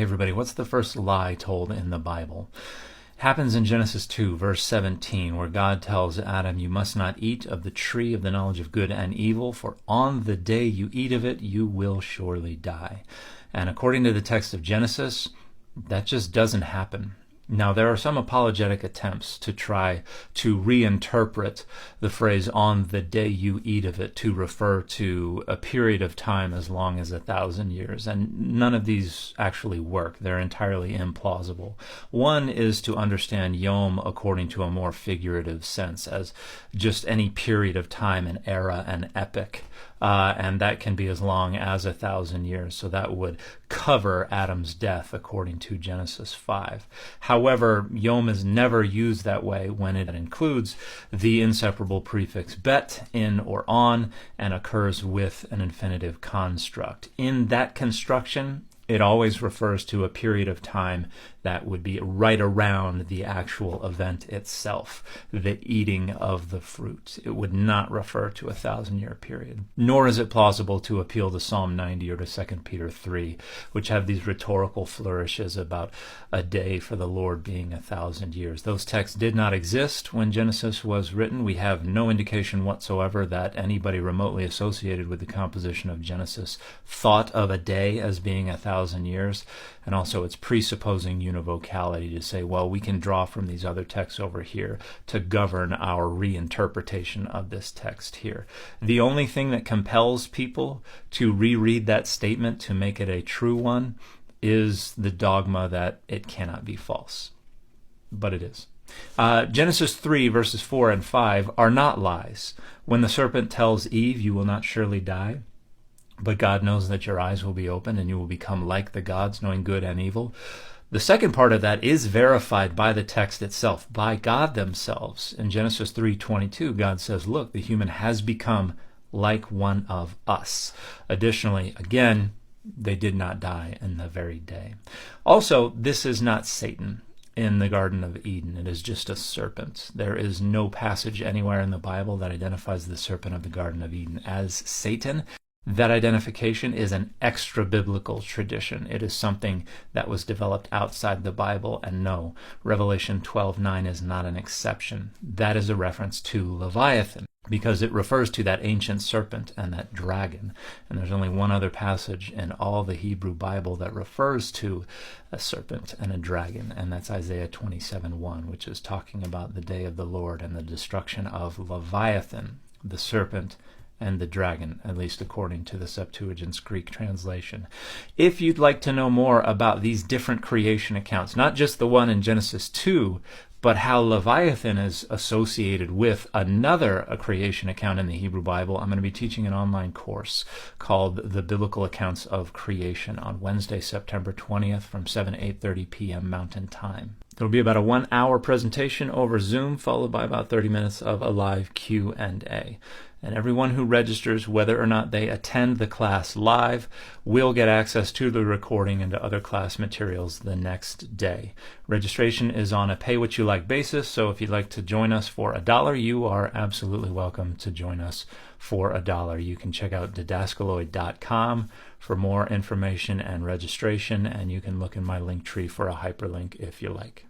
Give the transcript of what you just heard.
Hey everybody, what's the first lie told in the Bible? Happens in Genesis 2, verse 17, where God tells Adam, "You must not eat of the tree of the knowledge of good and evil, for on the day you eat of it, you will surely die." And according to the text of Genesis, that just doesn't happen. Now, there are some apologetic attempts to try to reinterpret the phrase "on the day you eat of it" to refer to a period of time as long as 1,000 years, and none of these actually work. They're entirely implausible. One is to understand Yom according to a more figurative sense, as just any period of time, an era, an epoch. And that can be as long as 1,000 years. So that would cover Adam's death according to Genesis 5. However, Yom is never used that way when it includes the inseparable prefix bet, in or on, and occurs with an infinitive construct. In that construction, it always refers to a period of time that would be right around the actual event itself, the eating of the fruit. It would not refer to a 1,000-year period. Nor is it plausible to appeal to Psalm 90 or to 2 Peter 3, which have these rhetorical flourishes about a day for the Lord being 1,000 years. Those texts did not exist when Genesis was written. We have no indication whatsoever that anybody remotely associated with the composition of Genesis thought of a day as being 1,000 years. And also it's presupposing univocality to say, well, we can draw from these other texts over here to govern our reinterpretation of this text here. The only thing that compels people to reread that statement to make it a true one is the dogma that it cannot be false. But it is. Genesis 3 verses 4 and 5 are not lies. When the serpent tells Eve, "You will not surely die, but God knows that your eyes will be opened and you will become like the gods, knowing good and evil." The second part of that is verified by the text itself, by God themselves. In Genesis 3:22, God says, "Look, the human has become like one of us." Additionally, again, they did not die in the very day. Also, this is not Satan in the Garden of Eden. It is just a serpent. There is no passage anywhere in the Bible that identifies the serpent of the Garden of Eden as Satan. That identification is an extra-biblical tradition. It is something that was developed outside the Bible, and no, Revelation 12:9 is not an exception. That is a reference to Leviathan, because it refers to that ancient serpent and that dragon. And there's only one other passage in all the Hebrew Bible that refers to a serpent and a dragon, and that's Isaiah 27:1, which is talking about the day of the Lord and the destruction of Leviathan, the serpent, and the dragon, at least according to the Septuagint's Greek translation. If you'd like to know more about these different creation accounts, not just the one in Genesis 2, but how Leviathan is associated with another creation account in the Hebrew Bible, I'm going to be teaching an online course called The Biblical Accounts of Creation on Wednesday, September 20th from 7 to 8:30 p.m. Mountain Time. There'll be about a 1-hour presentation over Zoom, followed by about 30 minutes of a live Q&A. And everyone who registers, whether or not they attend the class live, will get access to the recording and to other class materials the next day. Registration is on a pay-what-you-like basis, so if you'd like to join us for $1, you are absolutely welcome to join us for $1. You can check out Didascaloid.com for more information and registration, and you can look in my link tree for a hyperlink if you like.